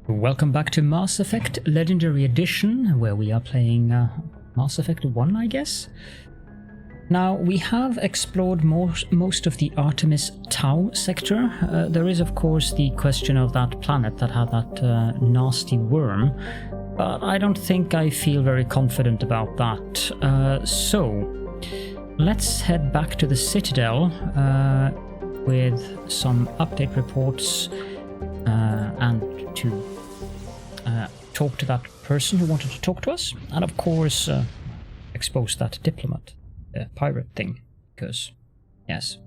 Welcome back to Mass Effect Legendary Edition, where we are playing Mass Effect 1, I guess. Now, we have explored most of the Artemis Tau sector. There is, of course, the question of that planet that had that nasty worm, but I don't think I feel very confident about that. So, let's head back to the Citadel with some update reports and to talk to that person who wanted to talk to us, and of course expose that diplomat pirate thing, because yes.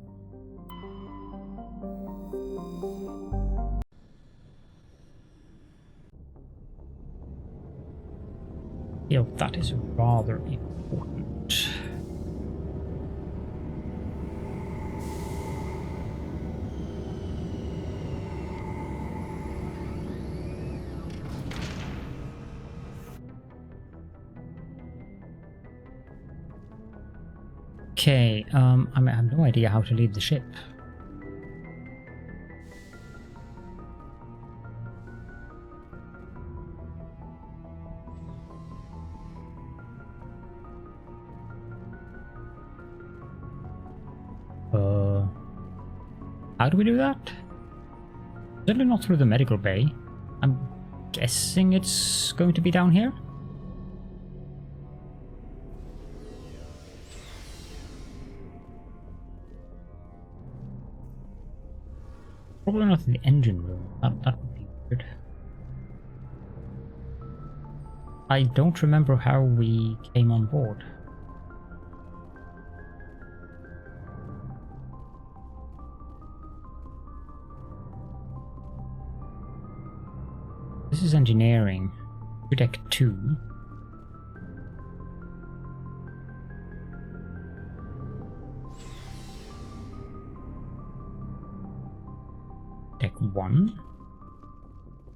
Yeah, that is rather important. Okay, I have no idea how to leave the ship. How do we do that? Certainly not through the medical bay. I'm guessing it's going to be down here. Probably not in the engine room. That would be weird. I don't remember how we came on board. This is engineering. Deck 2. Deck 1.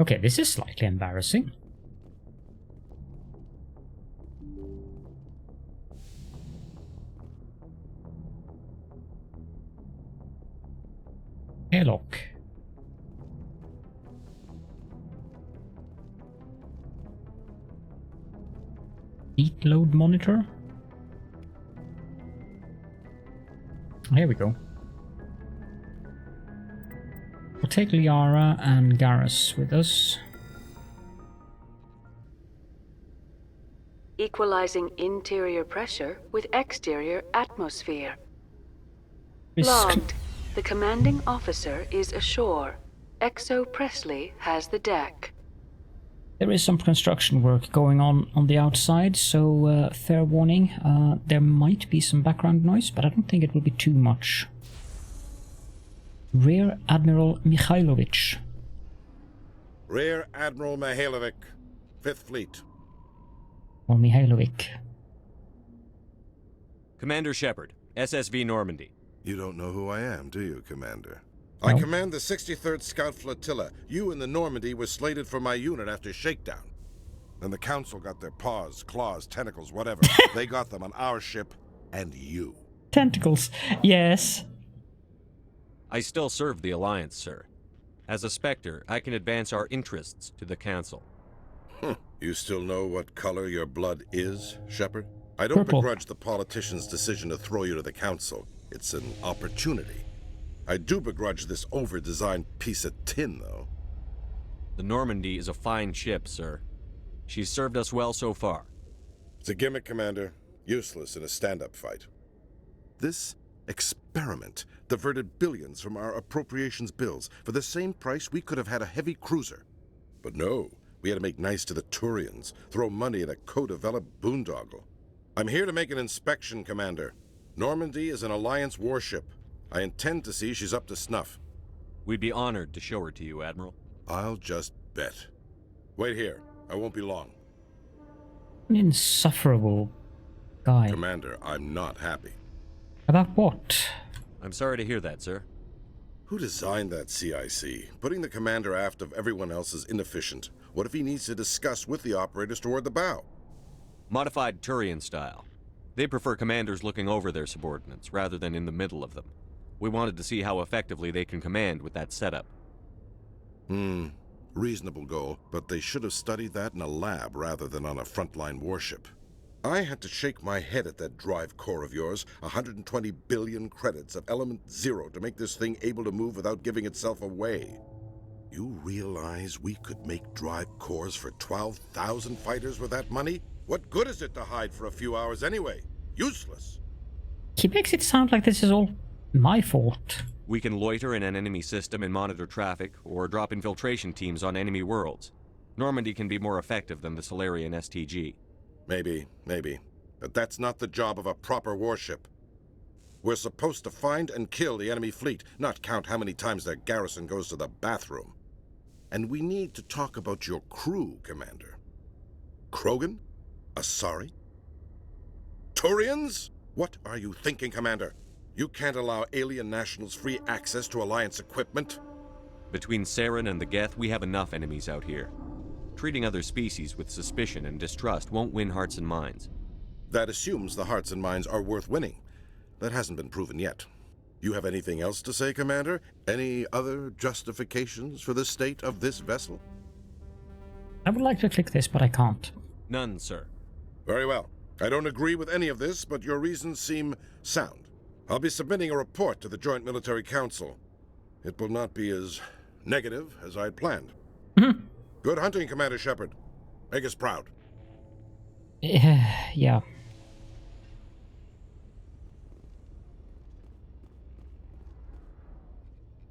Okay, this is slightly embarrassing. Airlock. Heat load monitor. Here we go. We'll take Liara and Garrus with us. Equalizing interior pressure with exterior atmosphere. Logged. The commanding officer is ashore. Exo Presley has the deck. There is some construction work going on the outside, so fair warning. There might be some background noise, but I don't think it will be too much. Rear Admiral Mikhailovich. Rear Admiral Mihailovic, 5th Fleet. Or Mihailovic. Commander Shepard, SSV Normandy. You don't know who I am, do you, Commander? No. I command the 63rd Scout Flotilla. You and the Normandy were slated for my unit after shakedown. Then the Council got their paws, claws, tentacles, whatever. They got them on our ship, and you. Tentacles, yes. I still serve the Alliance, sir. As a Spectre, I can advance our interests to the Council. You still know what color your blood is, Shepard? I don't Purple. begrudge the politician's decision to throw you to the Council. It's an opportunity. I do begrudge this over-designed piece of tin, though. The Normandy is a fine ship, sir. She's served us well so far. It's a gimmick, Commander. Useless in a stand-up fight. This experiment diverted billions from our appropriations bills. For the same price, we could have had a heavy cruiser. But no, we had to make nice to the Turians, throw money at a co-developed boondoggle. I'm here to make an inspection, Commander. Normandy is an Alliance warship. I intend to see she's up to snuff. We'd be honored to show her to you, Admiral. I'll just bet. Wait here. I won't be long. An insufferable guy. Commander, I'm not happy. About what? I'm sorry to hear that, sir. Who designed that CIC? Putting the commander aft of everyone else is inefficient. What if he needs to discuss with the operators toward the bow? Modified Turian style. They prefer commanders looking over their subordinates rather than in the middle of them. We wanted to see how effectively they can command with that setup. Reasonable goal, but they should have studied that in a lab rather than on a frontline warship. I had to shake my head at that drive core of yours. 120 billion credits of element 0 to make this thing able to move without giving itself away. You realize we could make drive cores for 12,000 fighters with that money? What good is it to hide for a few hours anyway? Useless. He makes it sound like this is all my fault. We can loiter in an enemy system and monitor traffic, or drop infiltration teams on enemy worlds. Normandy can be more effective than the Solarian STG. Maybe. But that's not the job of a proper warship. We're supposed to find and kill the enemy fleet, not count how many times their garrison goes to the bathroom. And we need to talk about your crew, Commander. Krogan? Asari? Turians? What are you thinking, Commander? You can't allow alien nationals free access to Alliance equipment? Between Saren and the Geth, we have enough enemies out here. Treating other species with suspicion and distrust won't win hearts and minds. That assumes the hearts and minds are worth winning. That hasn't been proven yet. You have anything else to say, Commander? Any other justifications for the state of this vessel? I would like to click this, but I can't. None, sir. Very well. I don't agree with any of this, but your reasons seem sound. I'll be submitting a report to the Joint Military Council. It will not be as negative as I'd planned. Good hunting, Commander Shepard. Make us proud. Yeah.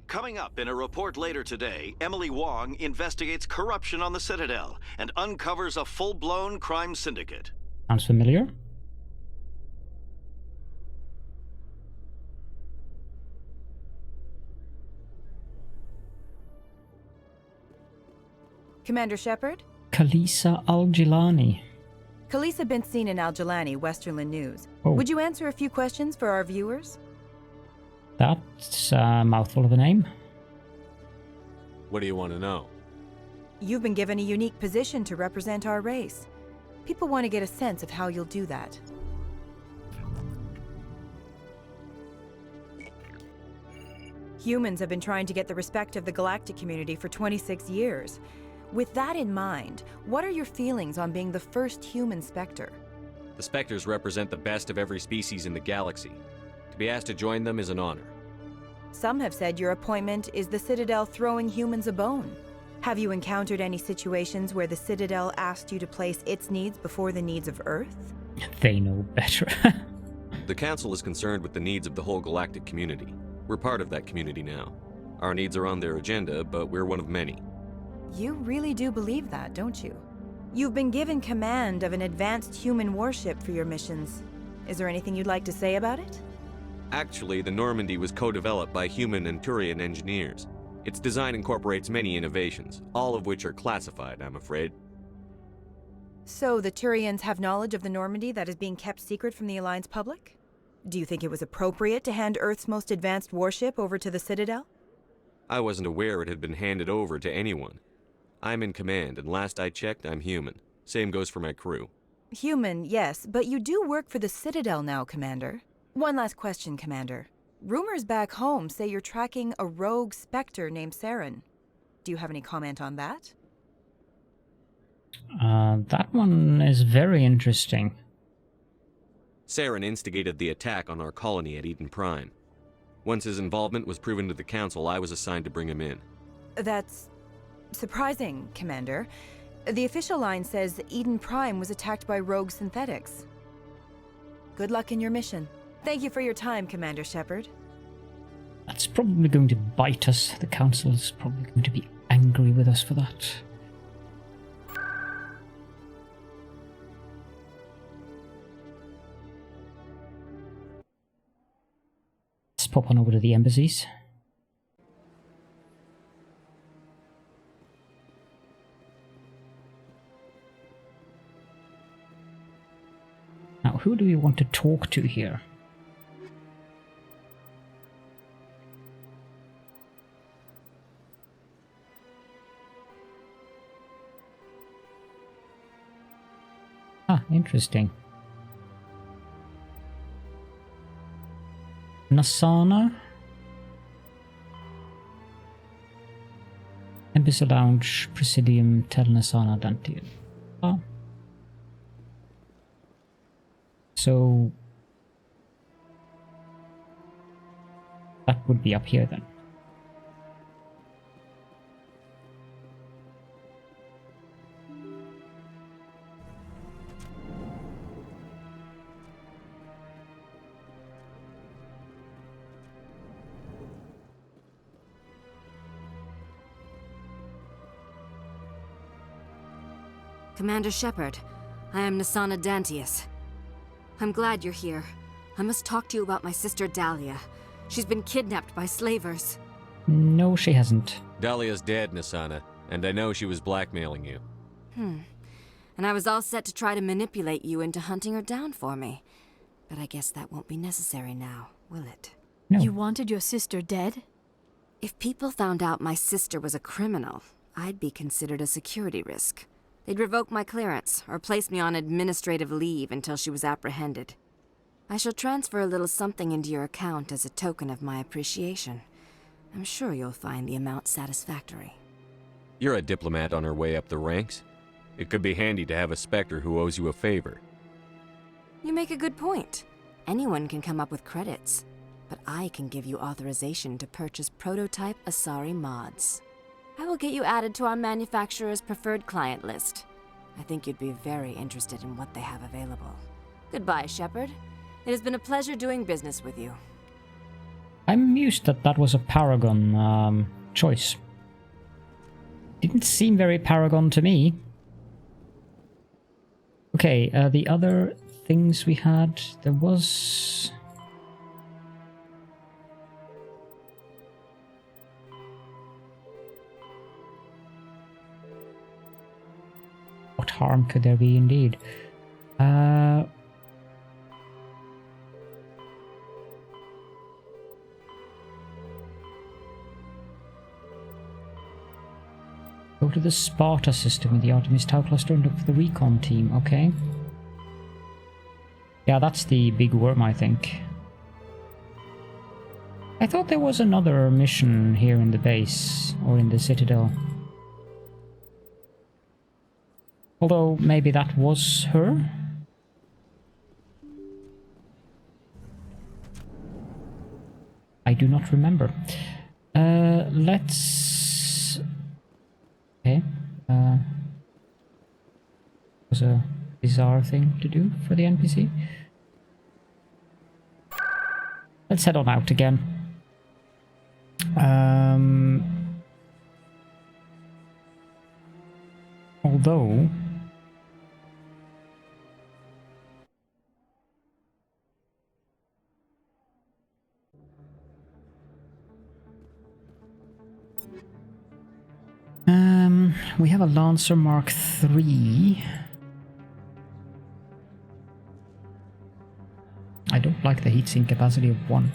Coming up in a report later today, Emily Wong investigates corruption on the Citadel and uncovers a full-blown crime syndicate. Sounds familiar. Commander Shepard? Kalisa Al-Jilani. Kalisa been seen in Al-Jilani, Westerland News. Oh. Would you answer a few questions for our viewers? That's a mouthful of a name. What do you want to know? You've been given a unique position to represent our race. People want to get a sense of how you'll do that. Humans have been trying to get the respect of the galactic community for 26 years. With that in mind, what are your feelings on being the first human Spectre? The Spectres represent the best of every species in the galaxy. To be asked to join them is an honor. Some have said your appointment is the Citadel throwing humans a bone. Have you encountered any situations where the Citadel asked you to place its needs before the needs of Earth? They know better. The Council is concerned with the needs of the whole galactic community. We're part of that community now. Our needs are on their agenda, but we're one of many. You really do believe that, don't you? You've been given command of an advanced human warship for your missions. Is there anything you'd like to say about it? Actually, the Normandy was co-developed by human and Turian engineers. Its design incorporates many innovations, all of which are classified, I'm afraid. So the Turians have knowledge of the Normandy that is being kept secret from the Alliance public? Do you think it was appropriate to hand Earth's most advanced warship over to the Citadel? I wasn't aware it had been handed over to anyone. I'm in command, and last I checked, I'm human. Same goes for my crew. Human, yes, but you do work for the Citadel now, Commander. One last question, Commander. Rumors back home say you're tracking a rogue Spectre named Saren. Do you have any comment on that? That one is very interesting. Saren instigated the attack on our colony at Eden Prime. Once his involvement was proven to the Council, I was assigned to bring him in. That's surprising, Commander. The official line says Eden Prime was attacked by rogue synthetics. Good luck in your mission. Thank you for your time, Commander Shepard. That's probably going to bite us. The Council's probably going to be angry with us for that. Let's pop on over to the embassies. Now, who do we want to talk to here? Ah, interesting. Nasana? Abyssal Lounge, Presidium, Telnasana, Dantian. Ah. So that would be up here then. Commander Shepard, I am Nasana Dantius. I'm glad you're here. I must talk to you about my sister Dahlia. She's been kidnapped by slavers. No, she hasn't. Dahlia's dead, Nasana, and I know she was blackmailing you. And I was all set to try to manipulate you into hunting her down for me. But I guess that won't be necessary now, will it? No. You wanted your sister dead? If people found out my sister was a criminal, I'd be considered a security risk. They'd revoke my clearance, or place me on administrative leave until she was apprehended. I shall transfer a little something into your account as a token of my appreciation. I'm sure you'll find the amount satisfactory. You're a diplomat on her way up the ranks. It could be handy to have a Spectre who owes you a favor. You make a good point. Anyone can come up with credits, but I can give you authorization to purchase prototype Asari mods. I will get you added to our manufacturer's preferred client list. I think you'd be very interested in what they have available. Goodbye, Shepard. It has been a pleasure doing business with you. I'm amused that that was a Paragon choice. Didn't seem very Paragon to me. Okay, the other things we had, there was... What harm could there be indeed? Go to the Sparta system in the Artemis Tau cluster and look for the recon team, okay? Yeah, that's the big worm, I think. I thought there was another mission here in the base, or in the Citadel. Although, maybe that was her? I do not remember. Let's... Okay. Was a bizarre thing to do for the NPC. Let's head on out again. Although... we have a Lancer Mark III. I don't like the heatsink capacity of 1.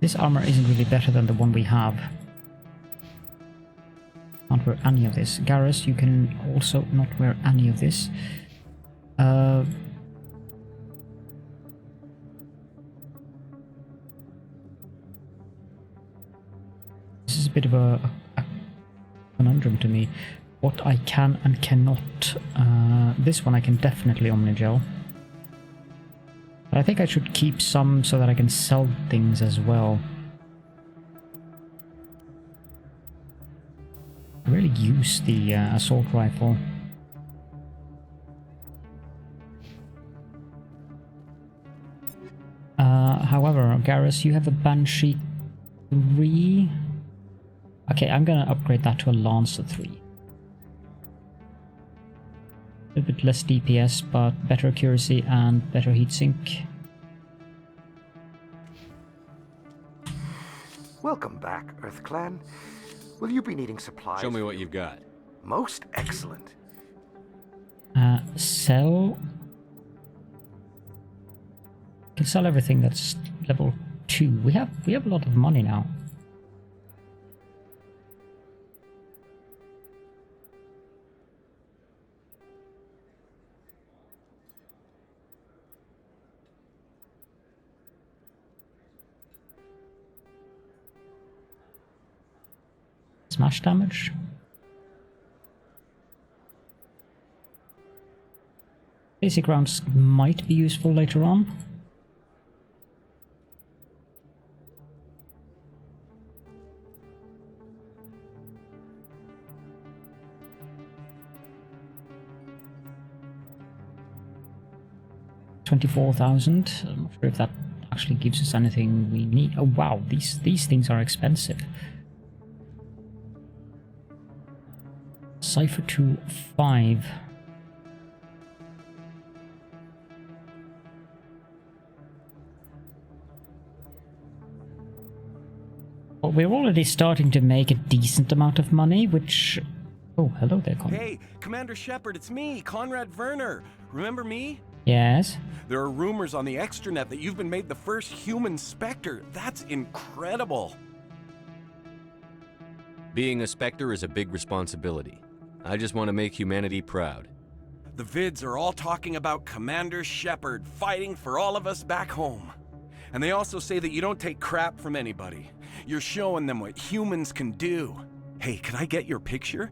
This armor isn't really better than the one we have. Can't wear any of this. Garrus, you can also not wear any of this. This is a bit of a conundrum to me. What I can and cannot. This one I can definitely Omnigel. But I think I should keep some so that I can sell things as well. I really use the assault rifle. However, Garrus, you have a Banshee 3. Okay, I'm gonna upgrade that to a Lancer 3. A bit less DPS, but better accuracy and better heatsink. Welcome back, Earth Clan. Will you be needing supplies? Show me what you've got. Most excellent. Sell. Can sell everything that's level 2. We have a lot of money now. Smash damage. Basic rounds might be useful later on. $24,000. I'm not sure if that actually gives us anything we need. Oh wow, these things are expensive. Cypher 2 5. Well, we're already starting to make a decent amount of money, which... Oh, hello there, Con. Hey, Commander Shepard, it's me, Conrad Werner. Remember me? Yes? There are rumors on the extranet that you've been made the first human Spectre. That's incredible. Being a Spectre is a big responsibility. I just want to make humanity proud. The vids are all talking about Commander Shepard fighting for all of us back home. And they also say that you don't take crap from anybody. You're showing them what humans can do. Hey, can I get your picture?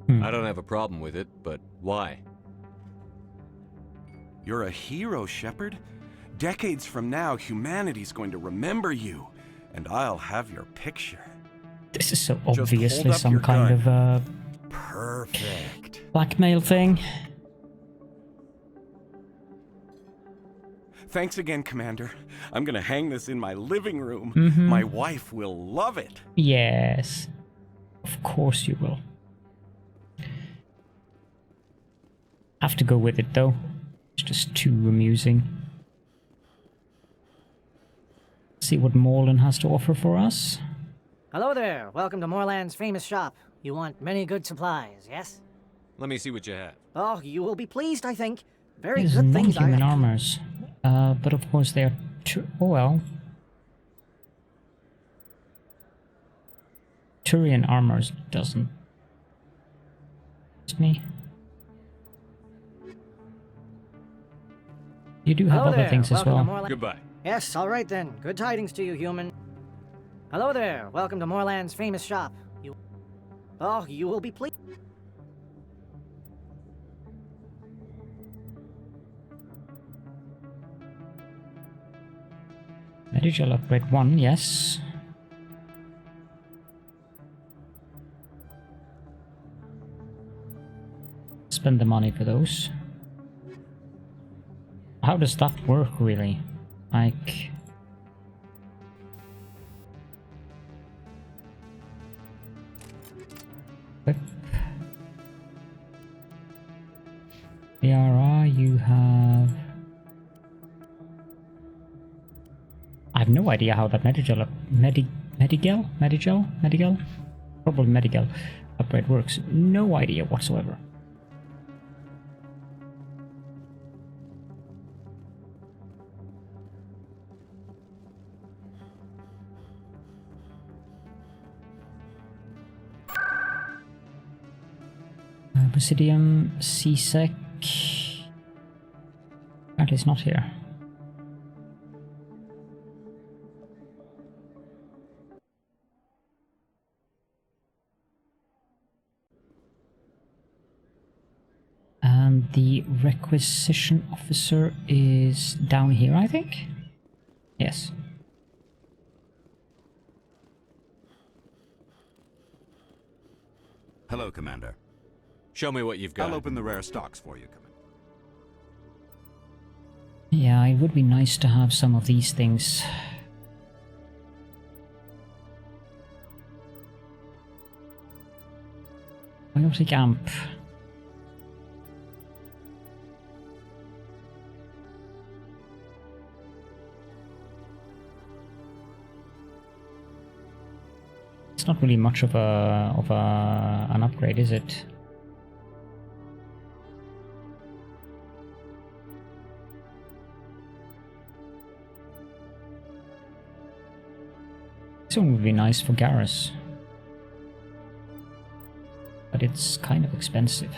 I don't have a problem with it, but why? You're a hero, Shepard. Decades from now, humanity's going to remember you, and I'll have your picture. This is so Just obviously hold up some your kind gun. of Perfect. blackmail thing. Thanks again, Commander. I'm gonna hang this in my living room. Mm-hmm. My wife will love it. Yes. Of course you will. Have to go with it though. It's just too amusing. See what Morlan has to offer for us. Hello there. Welcome to Morland's famous shop. You want many good supplies, yes? Let me see what you have. Oh, you will be pleased, I think. Very There's good things. non-human armors. But of course they are oh well. Turian armors doesn't. It's me. You do have Hello other there. things as Welcome well. to Goodbye. Yes, all right then. Good tidings to you, human. Hello there. Welcome to Morland's famous shop. Oh, you will be pleased. Medical upgrade 1, yes. Spend the money for those. How does that work really? Like... Whip. BRI, you have... I have no idea how that Medigel Probably Medigel upgrade works. No idea whatsoever. Presidium, CSEC. Apparently it's not here. And the requisition officer is down here, I think? Yes. Hello, Commander. Show me what you've got. I'll open the rare stocks for you, Commander. Yeah, it would be nice to have some of these things. Biotic amp. It's not really much of an upgrade, is it? This one would be nice for Garrus. But it's kind of expensive.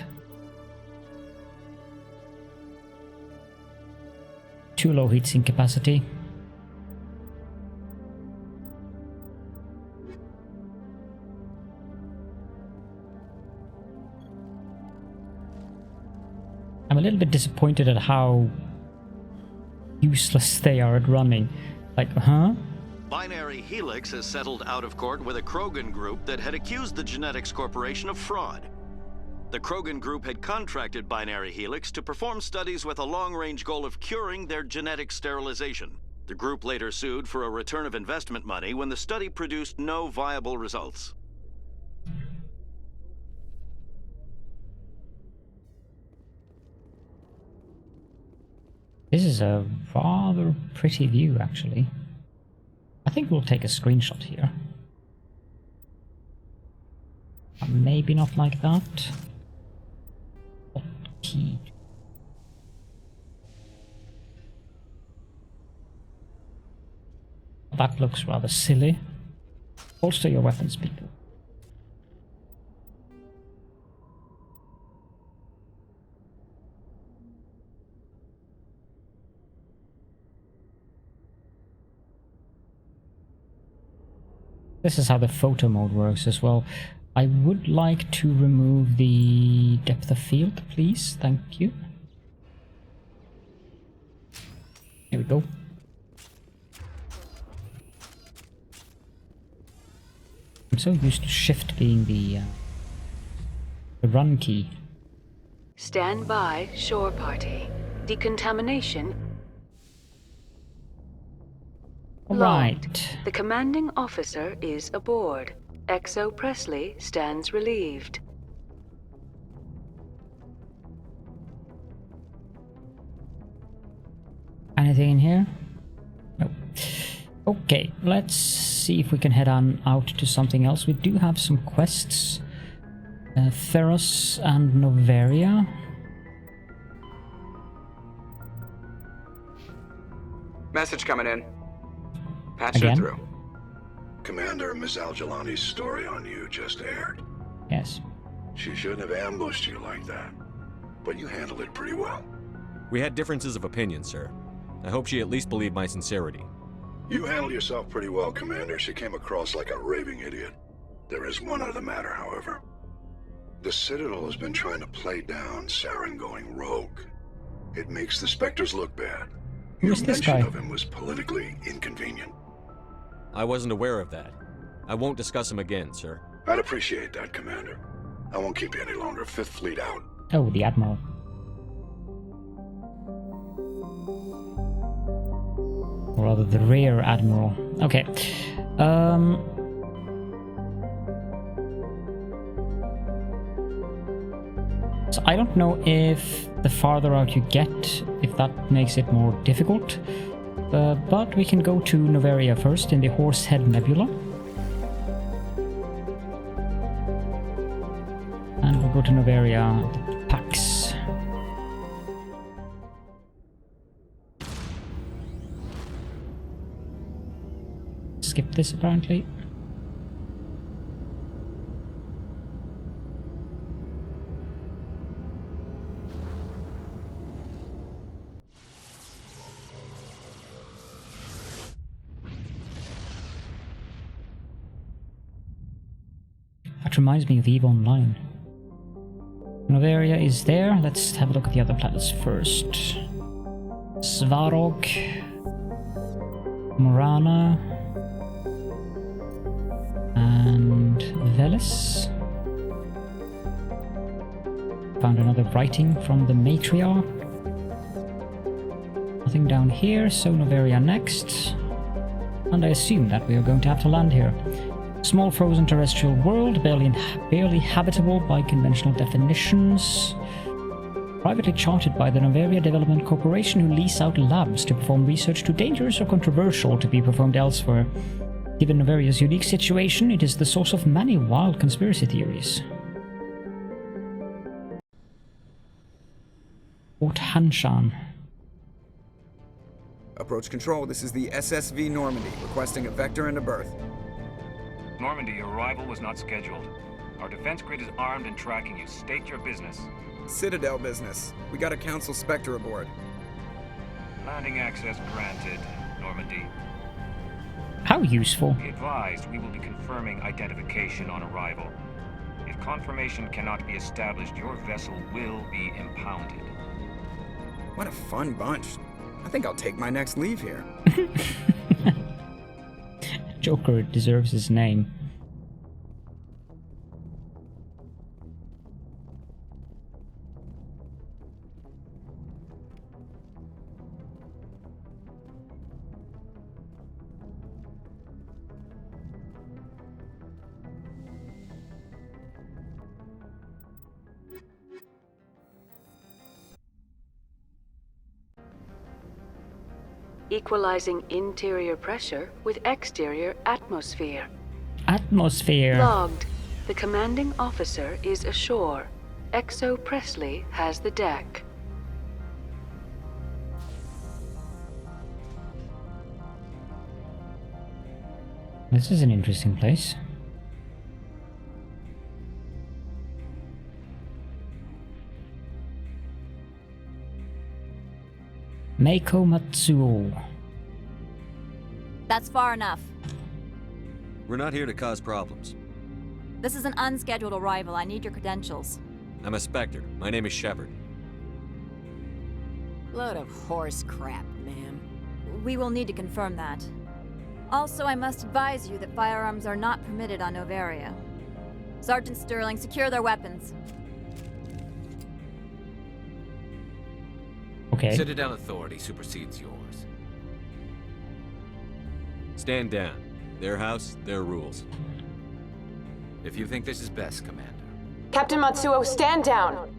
Too low heatsink capacity. I'm a little bit disappointed at how useless they are at running. Like, huh? Binary Helix has settled out of court with a Krogan group that had accused the Genetics Corporation of fraud. The Krogan group had contracted Binary Helix to perform studies with a long-range goal of curing their genetic sterilization. The group later sued for a return of investment money when the study produced no viable results. This is a rather pretty view, actually. I think we'll take a screenshot here. Maybe not like that. Key. That looks rather silly. Holster your weapons, people. This is how the photo mode works as well. I would like to remove the depth of field, please. Thank you. Here we go. I'm so used to shift being the run key. Stand by, shore party. Decontamination. Right. The commanding officer is aboard. XO Presley stands relieved. Anything in here? No. Okay, let's see if we can head on out to something else. We do have some quests. Ferros and Noveria. Message coming in. Patch Again? her through. Commander, Miss Al-Jalani's story on you just aired. Yes. She shouldn't have ambushed you like that, but you handled it pretty well. We had differences of opinion, sir. I hope she at least believed my sincerity. You handled yourself pretty well, Commander. She came across like a raving idiot. There is one other matter, however. The Citadel has been trying to play down Saren going rogue. It makes the Spectres look bad. Who's Your this mention guy? of him was politically inconvenient. I wasn't aware of that. I won't discuss him again, sir. I'd appreciate that, Commander. I won't keep you any longer. Fifth Fleet out. Oh, the Admiral. Or rather, the Rear Admiral. Okay. So I don't know if the farther out you get, if that makes it more difficult. But we can go to Noveria first in the Horsehead Nebula. And we'll go to Noveria, the packs. Skip this apparently. That reminds me of EVE Online. Noveria is there. Let's have a look at the other planets first. Svarog, Morana, and Velis. Found another writing from the matriarch. Nothing down here, so Noveria next. And I assume that we are going to have to land here. Small frozen terrestrial world, barely habitable by conventional definitions. Privately chartered by the Noveria Development Corporation, who lease out labs to perform research too dangerous or controversial to be performed elsewhere. Given Noveria's unique situation, it is the source of many wild conspiracy theories. Fort Hanshan. Approach control, this is the SSV Normandy, requesting a vector and a berth. Normandy, your arrival was not scheduled. Our defense grid is armed and tracking you. State your business. Citadel business. We got a Council Spectre aboard. Landing access granted, Normandy. How useful. Be advised, we will be confirming identification on arrival. If confirmation cannot be established, your vessel will be impounded. What a fun bunch. I think I'll take my next leave here. Joker deserves his name. Equalizing interior pressure with exterior atmosphere. Atmosphere. Logged. The commanding officer is ashore. Exo Presley has the deck. This is an interesting place. Meiko Matsuo. That's far enough. We're not here to cause problems. This is an unscheduled arrival. I need your credentials. I'm a Spectre. My name is Shepard. Load of horse crap, man. We will need to confirm that. Also, I must advise you that firearms are not permitted on Noveria. Sergeant Sterling, secure their weapons. Okay. Citadel authority supersedes yours. Stand down. Their house, their rules. If you think this is best, Commander. Captain Matsuo, stand down.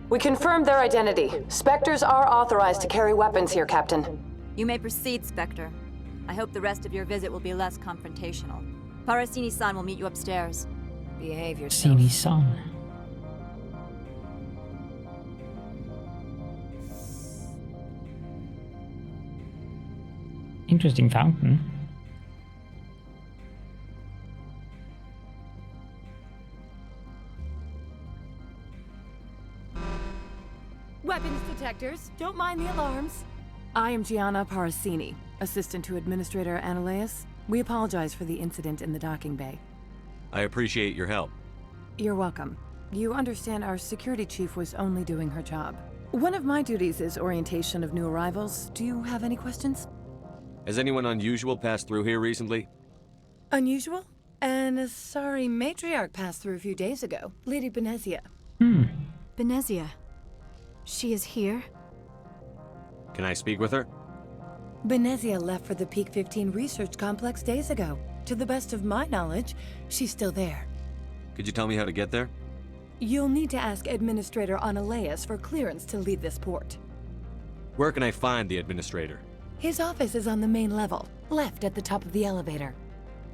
We confirmed their identity. Spectres are authorized to carry weapons here, Captain. You may proceed, Spectre. I hope the rest of your visit will be less confrontational. Parasini-san will meet you upstairs. Behave yourself. Parasini-san. Interesting fountain. Weapons detectors, don't mind the alarms. I am Gianna Parasini, assistant to Administrator Analeus. We apologize for the incident in the docking bay. I appreciate your help. You're welcome. You understand our security chief was only doing her job. One of my duties is orientation of new arrivals. Do you have any questions? Has anyone unusual passed through here recently? Unusual? An Asari matriarch passed through a few days ago. Lady Benezia. Benezia. She is here? Can I speak with her? Benezia left for the Peak 15 research complex days ago. To the best of my knowledge, she's still there. Could you tell me how to get there? You'll need to ask Administrator Analeus for clearance to leave this port. Where can I find the Administrator? His office is on the main level, left at the top of the elevator.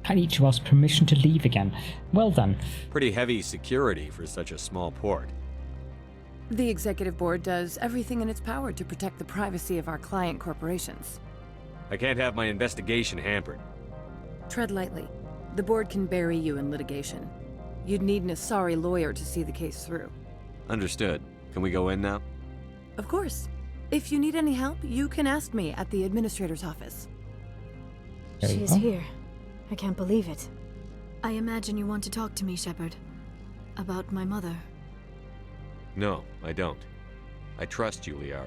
I need to ask permission to leave again. Well done. Pretty heavy security for such a small port. The Executive Board does everything in its power to protect the privacy of our client corporations. I can't have my investigation hampered. Tread lightly. The Board can bury you in litigation. You'd need an Asari lawyer to see the case through. Understood. Can we go in now? Of course. If you need any help, you can ask me at the Administrator's office. She is here. I can't believe it. I imagine you want to talk to me, Shepard. About my mother. No, I don't. I trust you, Liara.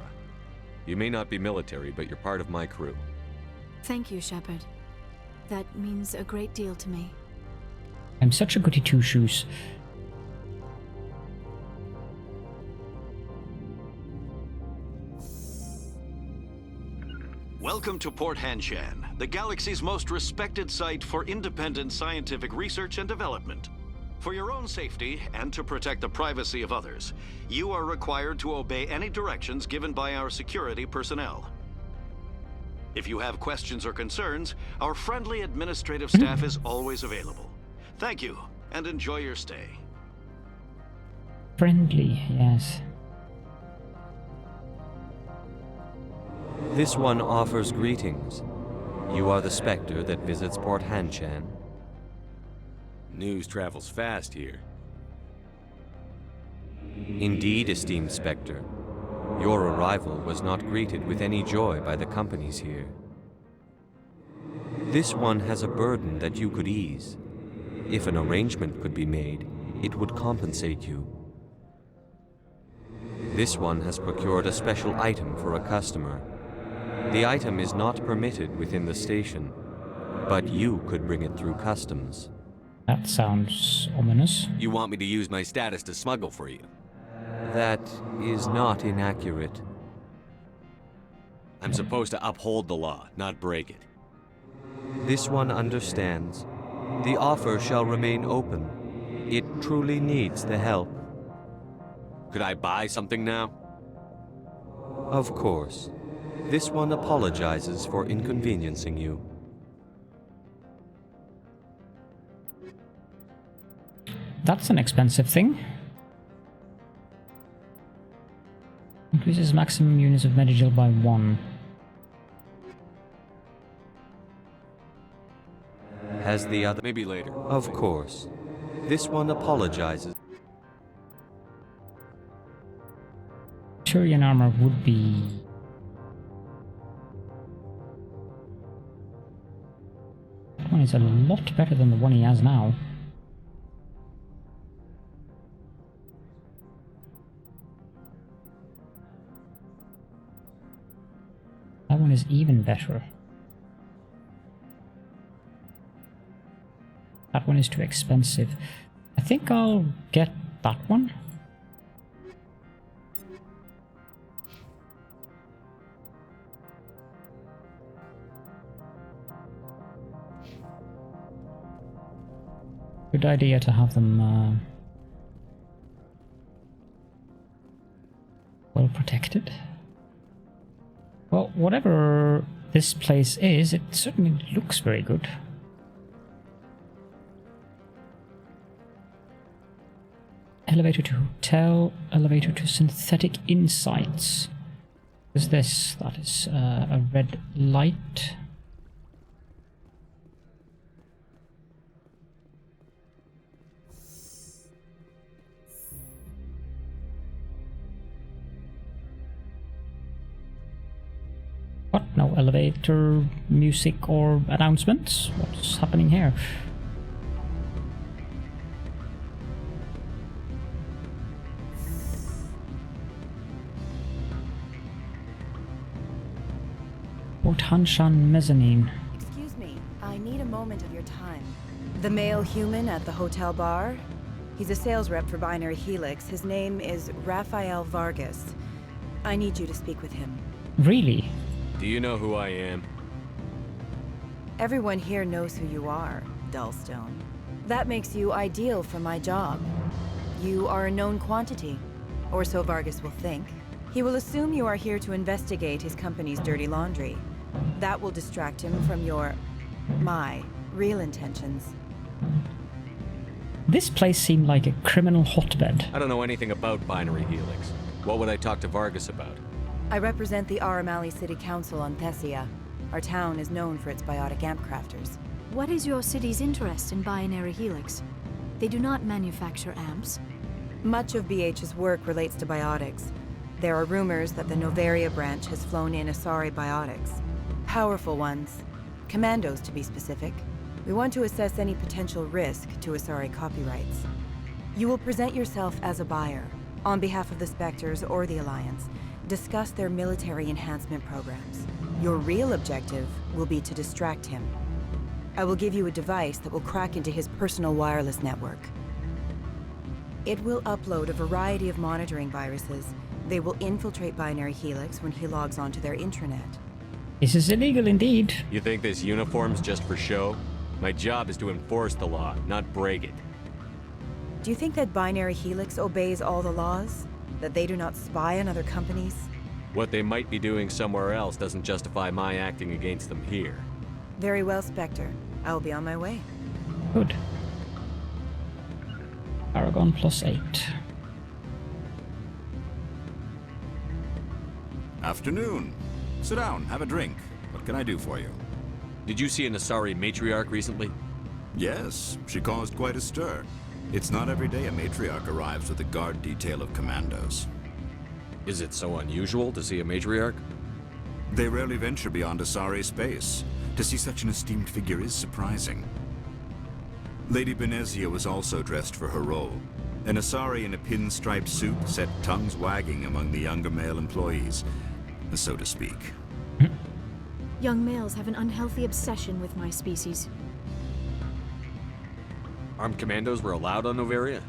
You may not be military, but you're part of my crew. Thank you, Shepard. That means a great deal to me. I'm such a goody two-shoes. Welcome to Port Hanshan, the galaxy's most respected site for independent scientific research and development. For your own safety, and to protect the privacy of others, you are required to obey any directions given by our security personnel. If you have questions or concerns, our friendly administrative staff is always available. Thank you, and enjoy your stay. Friendly, yes. This one offers greetings. You are the Spectre that visits Port Hanshan. News travels fast here. Indeed, esteemed Spectre. Your arrival was not greeted with any joy by the companies here. This one has a burden that you could ease. If an arrangement could be made, it would compensate you. This one has procured a special item for a customer. The item is not permitted within the station, but you could bring it through customs. That sounds ominous. You want me to use my status to smuggle for you? That is not inaccurate. I'm supposed to uphold the law, not break it. This one understands. The offer shall remain open. It truly needs the help. Could I buy something now? Of course. This one apologizes for inconveniencing you. That's an expensive thing. Increases maximum units of Medical by 1. Has the other... Maybe later. Of course. This one apologizes. Turian armor would be... That one is a lot better than the one he has now. That one is even better. That one is too expensive. I think I'll get that one. Good idea to have them well protected. Well, whatever this place is, it certainly looks very good. Elevator to hotel, elevator to synthetic insights. What is this? That is a red light. What? No elevator music or announcements? What's happening here? Hanshan mezzanine. Excuse me, I need a moment of your time. The male human at the hotel bar? He's a sales rep for Binary Helix. His name is Rafael Vargas. I need you to speak with him. Really? Do you know who I am? Everyone here knows who you are, Dullstone. That makes you ideal for my job. You are a known quantity, or so Vargas will think. He will assume you are here to investigate his company's dirty laundry. That will distract him from my real intentions. This place seemed like a criminal hotbed. I don't know anything about Binary Helix. What would I talk to Vargas about? I represent the Aramali City Council on Thessia. Our town is known for its biotic amp crafters. What is your city's interest in Binary Helix? They do not manufacture amps. Much of BH's work relates to biotics. There are rumors that the Noveria branch has flown in Asari biotics. Powerful ones. Commandos, to be specific. We want to assess any potential risk to Asari copyrights. You will present yourself as a buyer, on behalf of the Spectres or the Alliance. Discuss their military enhancement programs. Your real objective will be to distract him. I will give you a device that will crack into his personal wireless network. It will upload a variety of monitoring viruses. They will infiltrate Binary Helix when he logs onto their intranet. This is illegal indeed. You think this uniform's just for show? My job is to enforce the law, not break it. Do you think that Binary Helix obeys all the laws? That they do not spy on other companies? What they might be doing somewhere else doesn't justify my acting against them here. Very well, Spectre. I will be on my way. Good. Paragon +8. Afternoon. Sit down, have a drink. What can I do for you? Did you see an Asari matriarch recently? Yes, she caused quite a stir. It's not every day a matriarch arrives with a guard detail of commandos. Is it so unusual to see a matriarch? They rarely venture beyond Asari space. To see such an esteemed figure is surprising. Lady Benezia was also dressed for her role. An Asari in a pinstripe suit set tongues wagging among the younger male employees, so to speak. Young males have an unhealthy obsession with my species. Armed commandos were allowed on Noveria?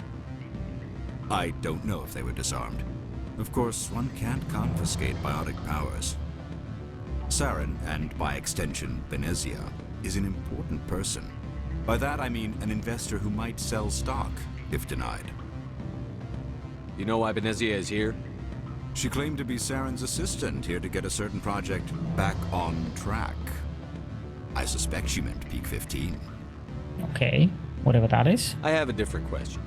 I don't know if they were disarmed. Of course, one can't confiscate biotic powers. Saren, and by extension, Benezia, is an important person. By that I mean an investor who might sell stock, if denied. You know why Benezia is here? She claimed to be Saren's assistant, here to get a certain project back on track. I suspect she meant Peak 15. Okay, whatever that is. I have a different question.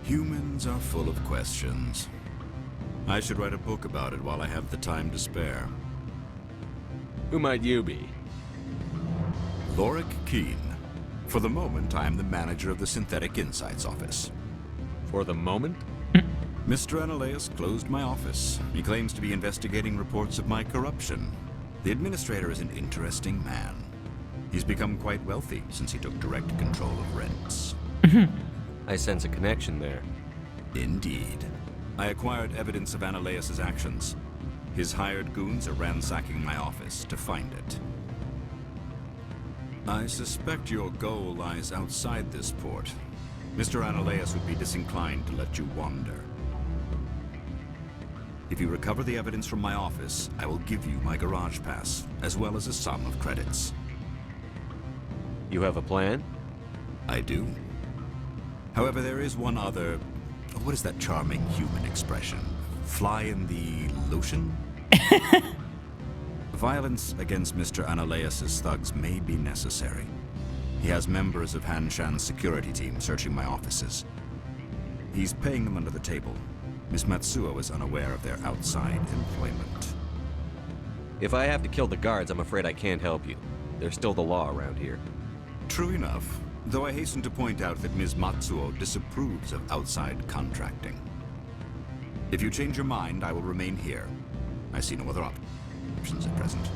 Humans are full of questions. I should write a book about it while I have the time to spare. Who might you be? Lorik Keen. For the moment, I am the manager of the Synthetic Insights Office. For the moment? Mr. Analaeus closed my office. He claims to be investigating reports of my corruption. The administrator is an interesting man. He's become quite wealthy since he took direct control of rents. I sense a connection there. Indeed. I acquired evidence of Analaeus' actions. His hired goons are ransacking my office to find it. I suspect your goal lies outside this port. Mr. Analaeus would be disinclined to let you wander. If you recover the evidence from my office, I will give you my garage pass, as well as a sum of credits. You have a plan? I do. However, there is one other... What is that charming human expression? Fly in the lotion? Violence against Mr. Analaeus' thugs may be necessary. He has members of Hanshan's security team searching my offices. He's paying them under the table. Miss Matsuo is unaware of their outside employment. If I have to kill the guards, I'm afraid I can't help you. There's still the law around here. True enough, though I hasten to point out that Ms. Matsuo disapproves of outside contracting. If you change your mind, I will remain here. I see no other options at present.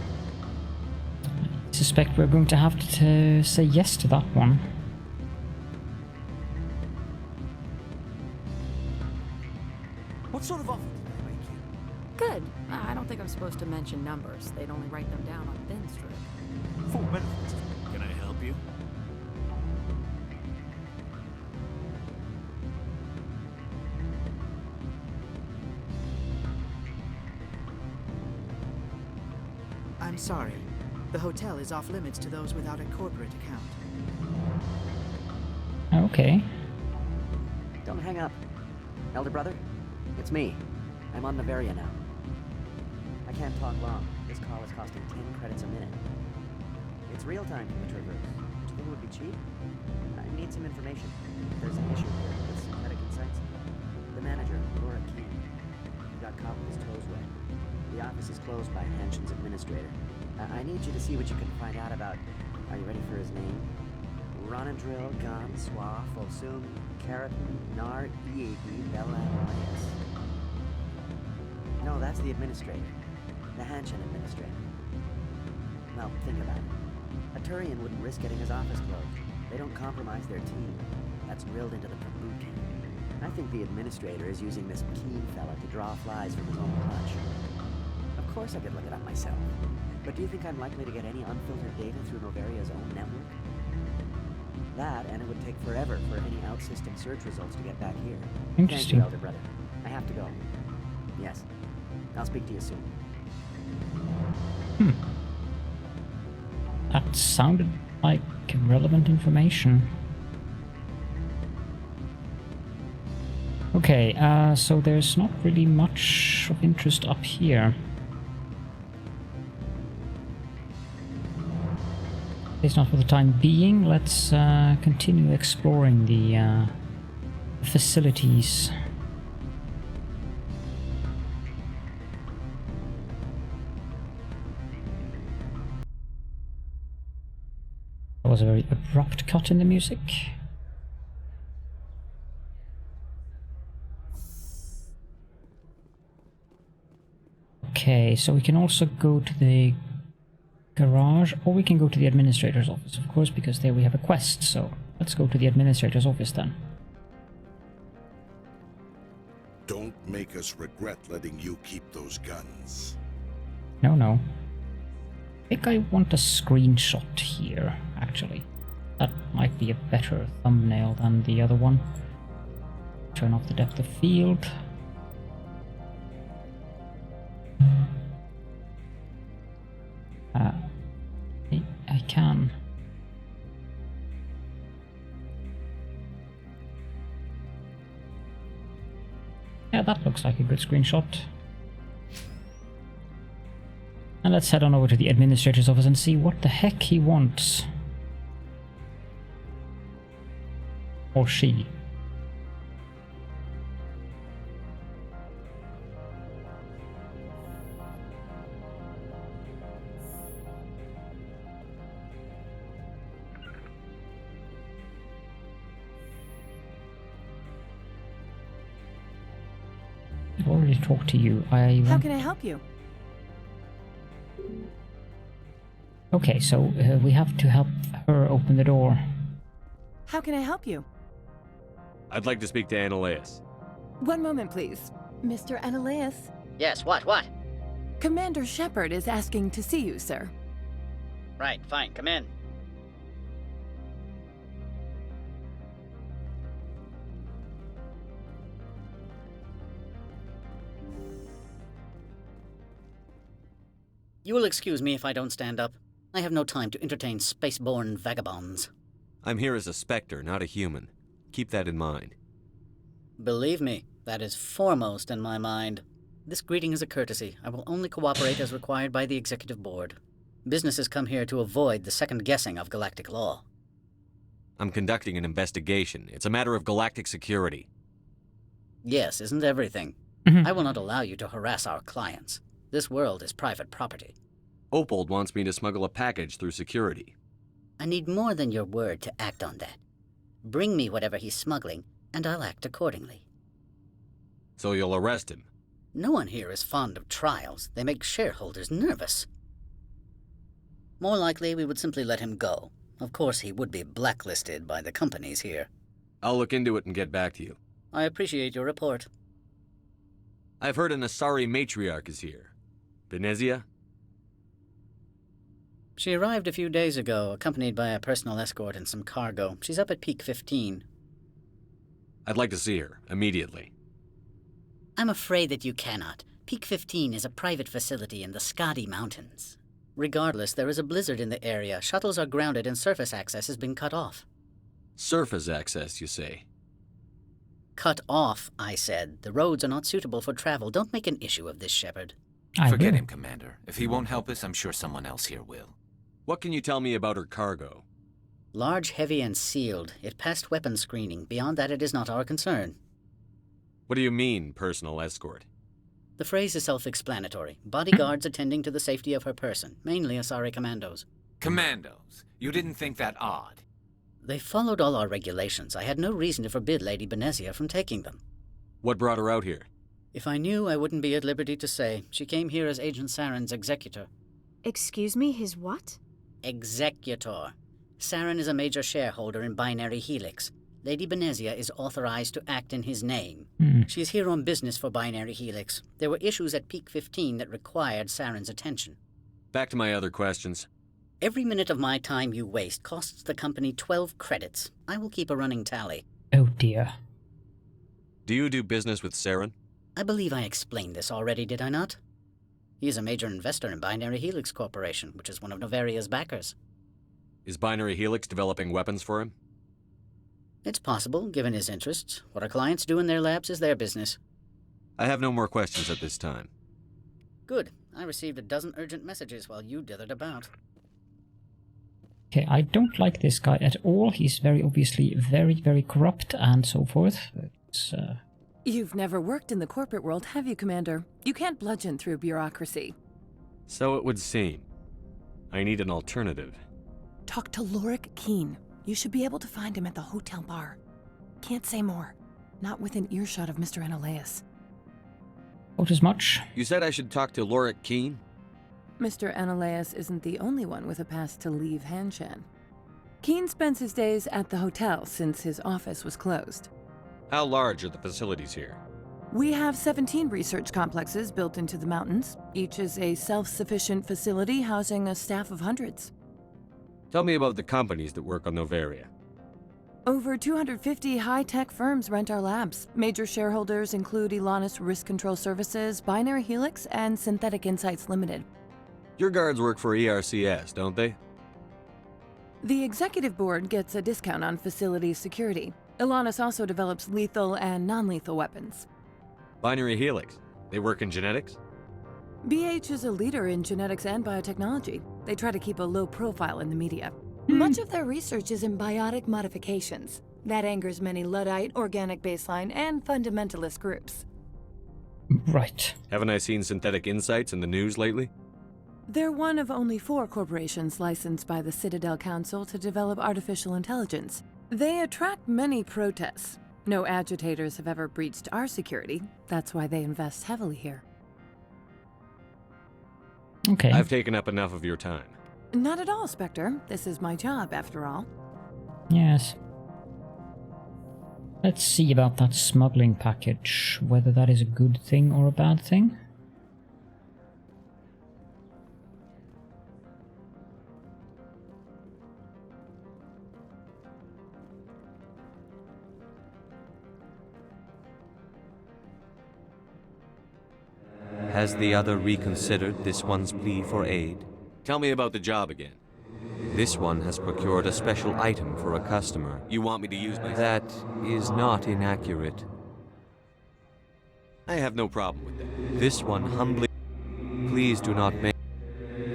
I suspect we're going to have to say yes to that one. What sort of offer did they make you? Good. I don't think I'm supposed to mention numbers. They'd only write them down on thin strip. Full benefits. Can I help you? I'm sorry. The hotel is off limits to those without a corporate account. Okay. Don't hang up. Elder brother, it's me. I'm on Noveria now. I can't talk long. This call is costing 10 credits a minute. It's real time from the Traverse. Do you think it would be cheap? I need some information. There's an issue here with Synthetic Insights. The manager, Lorik Keen, got caught with his toes wet. The office is closed by Hanshan's administrator. I need you to see what you can find out about... Are you ready for his name? Ronadril Gon Swa Fosum Keratin Nar Eab Belanalias. No, that's the administrator. The Hanshan administrator. Now, think about it. A Turian wouldn't risk getting his office closed. They don't compromise their team. That's drilled into them from boot camp. I think the administrator is using this Keen fella to draw flies from his own clutch. Of course I could look it up myself. But do you think I'm likely to get any unfiltered data through Noveria's own network? That, and it would take forever for any out-system search results to get back here. Interesting. Thank you, Elder Brother. I have to go. Yes. I'll speak to you soon. That sounded like relevant information. Okay, so there's not really much of interest up here. It's not for the time being. Let's continue exploring the facilities. That was a very abrupt cut in the music. Okay, so we can also go to the garage, or we can go to the administrator's office, of course, because there we have a quest, so let's go to the administrator's office then. Don't make us regret letting you keep those guns. No. I think I want a screenshot here, actually. That might be a better thumbnail than the other one. Turn off the depth of field. I can. Yeah, that looks like a good screenshot. And let's head on over to the administrator's office and see what the heck he wants. Or she. I've already talked to you. How can I help you? Okay, so we have to help her open the door. How can I help you? I'd like to speak to Annaleus. One moment, please. Mr. Annaleus? Yes, what? Commander Shepard is asking to see you, sir. Right, fine, come in. You will excuse me if I don't stand up. I have no time to entertain spaceborne vagabonds. I'm here as a Spectre, not a human. Keep that in mind. Believe me, that is foremost in my mind. This greeting is a courtesy. I will only cooperate as required by the Executive Board. Businesses come here to avoid the second guessing of galactic law. I'm conducting an investigation. It's a matter of galactic security. Yes, isn't everything? I will not allow you to harass our clients. This world is private property. Opold wants me to smuggle a package through security. I need more than your word to act on that. Bring me whatever he's smuggling, and I'll act accordingly. So you'll arrest him? No one here is fond of trials. They make shareholders nervous. More likely, we would simply let him go. Of course, he would be blacklisted by the companies here. I'll look into it and get back to you. I appreciate your report. I've heard an Asari matriarch is here. Benezia? She arrived a few days ago, accompanied by a personal escort and some cargo. She's up at Peak 15. I'd like to see her, immediately. I'm afraid that you cannot. Peak 15 is a private facility in the Skadi Mountains. Regardless, there is a blizzard in the area. Shuttles are grounded and surface access has been cut off. Surface access, you say? Cut off, I said. The roads are not suitable for travel. Don't make an issue of this, Shepard. Forget him, Commander. If he won't help us, I'm sure someone else here will. What can you tell me about her cargo? Large, heavy, and sealed. It passed weapons screening. Beyond that, it is not our concern. What do you mean, personal escort? The phrase is self-explanatory. Bodyguards attending to the safety of her person, mainly Asari commandos. Commandos? You didn't think that odd? They followed all our regulations. I had no reason to forbid Lady Benezia from taking them. What brought her out here? If I knew, I wouldn't be at liberty to say. She came here as Agent Saren's executor. Excuse me, his what? Executor. Saren is a major shareholder in Binary Helix. Lady Benezia is authorized to act in his name. She's here on business for Binary Helix. There were issues at Peak 15 that required Saren's attention. Back to my other questions. Every minute of my time you waste costs the company 12 credits. I will keep a running tally. Oh dear. Do you do business with Saren? I believe I explained this already, did I not? He is a major investor in Binary Helix Corporation, which is one of Noveria's backers. Is Binary Helix developing weapons for him? It's possible, given his interests. What our clients do in their labs is their business. I have no more questions at this time. Good. I received a dozen urgent messages while you dithered about. Okay, I don't like this guy at all. He's very obviously very corrupt and so forth. It's, You've never worked in the corporate world, have you, Commander? You can't bludgeon through bureaucracy. So it would seem. I need an alternative. Talk to Lorik Keen. You should be able to find him at the hotel bar. Can't say more. Not within earshot of Mr. Annaleus. Not as much. You said I should talk to Lorik Keen? Mr. Annaleus isn't the only one with a pass to leave Hanshan. Keen spends his days at the hotel since his office was closed. How large are the facilities here? We have 17 research complexes built into the mountains. Each is a self-sufficient facility housing a staff of hundreds. Tell me about the companies that work on Noveria. Over 250 high-tech firms rent our labs. Major shareholders include Elanus Risk Control Services, Binary Helix, and Synthetic Insights Limited. Your guards work for ERCS, don't they? The executive board gets a discount on facility security. Elanus also develops lethal and non-lethal weapons. Binary Helix. They work in genetics? BH is a leader in genetics and biotechnology. They try to keep a low profile in the media. Much of their research is in biotic modifications. That angers many Luddite, organic baseline, and fundamentalist groups. Right. Haven't I seen Synthetic Insights in the news lately? They're one of only 4 corporations licensed by the Citadel Council to develop artificial intelligence. They attract many protests. No agitators have ever breached our security. That's why they invest heavily here. Okay. I've taken up enough of your time. Not at all, Spectre. This is my job, after all. Yes. Let's see about that smuggling package, whether that is a good thing or a bad thing. Has the other reconsidered this one's plea for aid? Tell me about the job again. This one has procured a special item for a customer. You want me to use my... That is not inaccurate. I have no problem with that. This one humbly... Please do not make...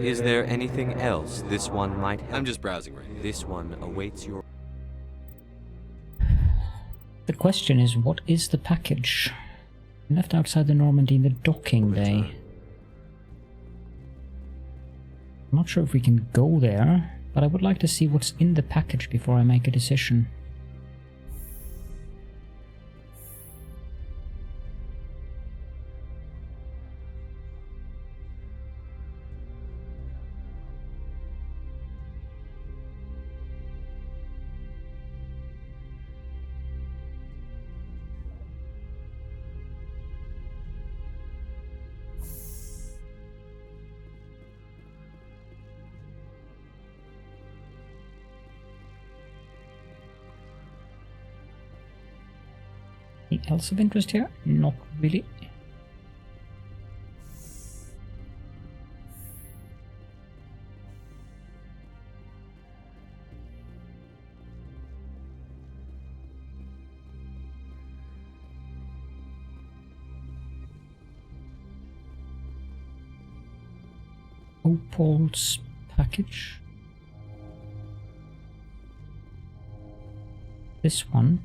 Is there anything else this one might help? I'm just browsing right now. This one awaits your... The question is, what is the package? Left outside the Normandy in the docking bay. I'm not sure if we can go there, but I would like to see what's in the package before I make a decision. Anything else of interest here? Not really. Opal's package. This one.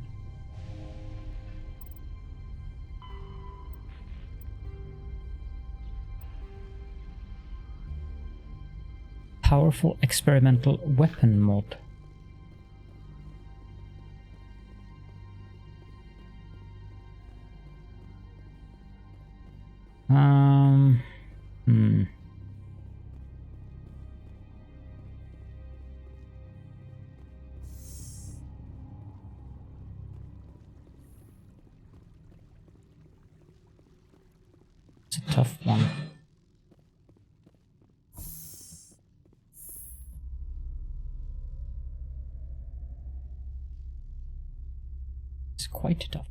Powerful experimental weapon mod. It's a tough one. It's quite tough.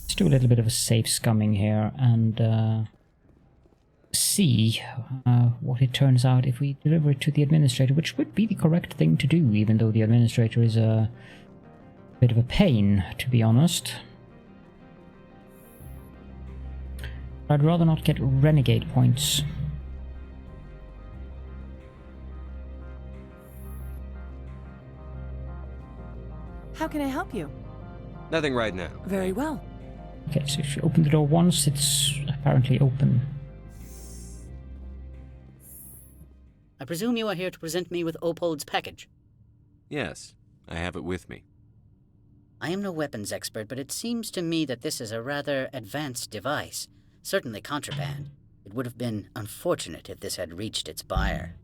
Let's do a little bit of a safe scumming here and see what it turns out if we deliver it to the administrator, which would be the correct thing to do, even though the administrator is a bit of a pain, to be honest. I'd rather not get renegade points. How can I help you? Nothing right now. Very well. Okay, so if you open the door once, it's apparently open. I presume you are here to present me with Opold's package? Yes, I have it with me. I am no weapons expert, but it seems to me that this is a rather advanced device. Certainly contraband. It would have been unfortunate if this had reached its buyer.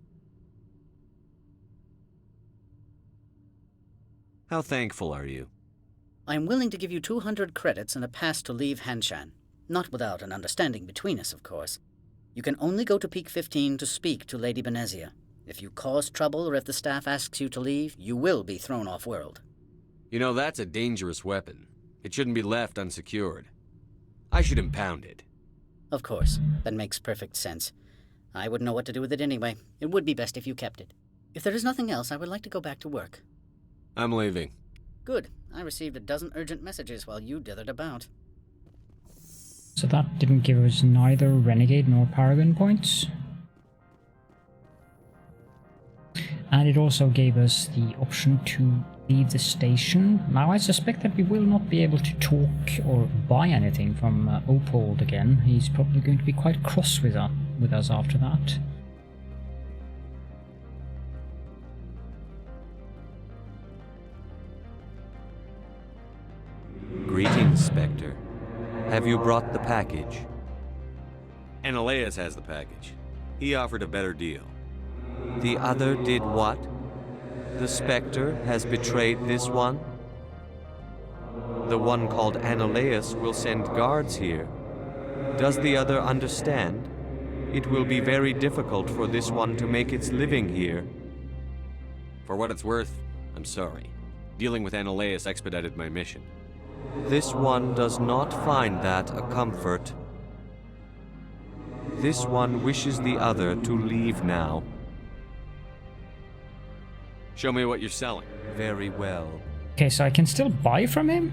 How thankful are you? I am willing to give you 200 credits and a pass to leave Hanshan. Not without an understanding between us, of course. You can only go to Peak 15 to speak to Lady Benezia. If you cause trouble or if the staff asks you to leave, you will be thrown off-world. You know, that's a dangerous weapon. It shouldn't be left unsecured. I should impound it. Of course. That makes perfect sense. I wouldn't know what to do with it anyway. It would be best if you kept it. If there is nothing else, I would like to go back to work. I'm leaving. Good. I received a dozen urgent messages while you dithered about. So that didn't give us neither Renegade nor Paragon points. And it also gave us the option to leave the station. Now I suspect that we will not be able to talk or buy anything from Opold again. He's probably going to be quite cross with us after that. Greetings, Spectre. Have you brought the package? Analeas has the package. He offered a better deal. The other did what? The Spectre has betrayed this one? The one called Analeas will send guards here. Does the other understand? It will be very difficult for this one to make its living here. For what it's worth, I'm sorry. Dealing with Analeas expedited my mission. This one does not find that a comfort. This one wishes the other to leave now. Show me what you're selling. Very well. Okay, so I can still buy from him?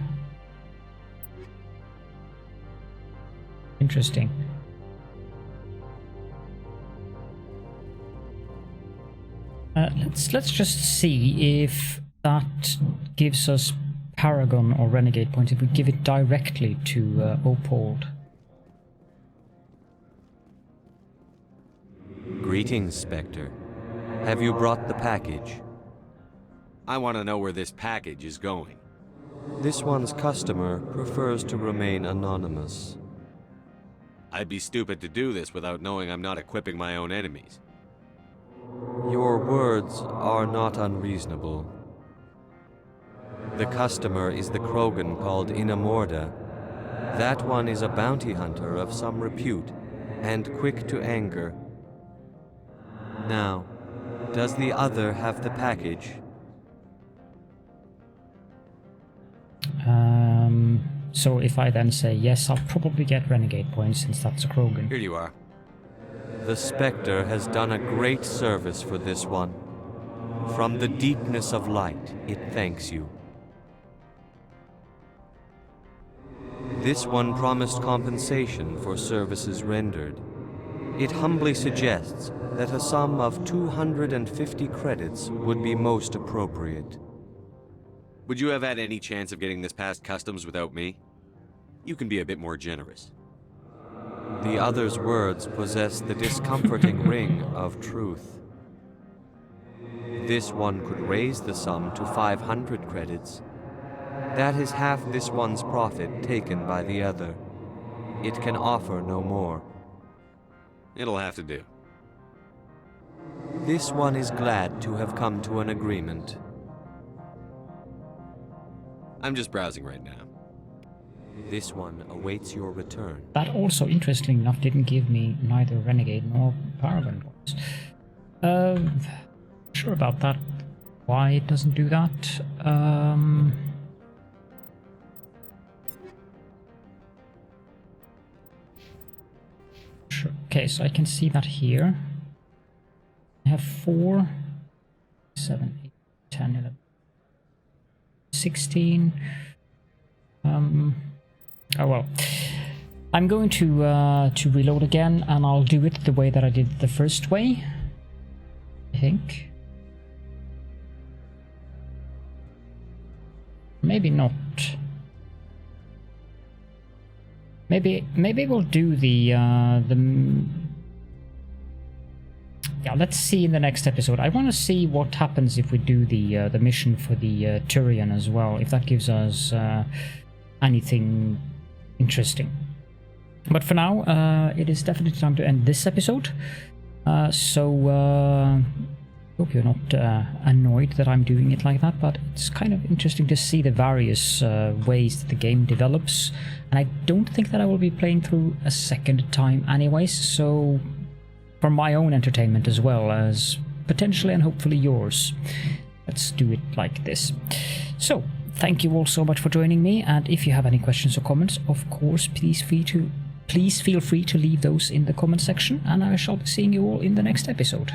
Interesting. Let's just see if that gives us Paragon or Renegade points if we give it directly to Opold. Greetings, Spectre. Have you brought the package? I want to know where this package is going. This one's customer prefers to remain anonymous. I'd be stupid to do this without knowing I'm not equipping my own enemies. Your words are not unreasonable. The customer is the Krogan called Inamorda. That one is a bounty hunter of some repute, and quick to anger. Now, does the other have the package? So if I then say yes, I'll probably get Renegade points since that's a Krogan. Here you are. The Spectre has done a great service for this one. From the deepness of light, it thanks you. This one promised compensation for services rendered. It humbly suggests that a sum of 250 credits would be most appropriate. Would you have had any chance of getting this past customs without me? You can be a bit more generous. The other's words possess the discomforting ring of truth. This one could raise the sum to 500 credits. That is half this one's profit taken by the other. It can offer no more. It'll have to do. This one is glad to have come to an agreement. I'm just browsing right now. This one awaits your return. That also, interestingly enough, didn't give me neither Renegade nor Paragon points. Sure about that. Why it doesn't do that? Sure. Okay, so I can see that here. I have 4, 7, 8, 10, 11, 16. Oh well. I'm going to reload again, and I'll do it the way that I did the first way. I think. Maybe not. Maybe we'll do the yeah, let's see in the next episode. I want to see what happens if we do the mission for the Turian as well, if that gives us anything interesting. But for now, it is definitely time to end this episode. So hope you're not annoyed that I'm doing it like that, but it's kind of interesting to see the various ways that the game develops. And I don't think that I will be playing through a second time anyways, so for my own entertainment as well as potentially and hopefully yours, let's do it like this. So thank you all so much for joining me, and if you have any questions or comments, of course, please feel free to leave those in the comment section, and I shall be seeing you all in the next episode.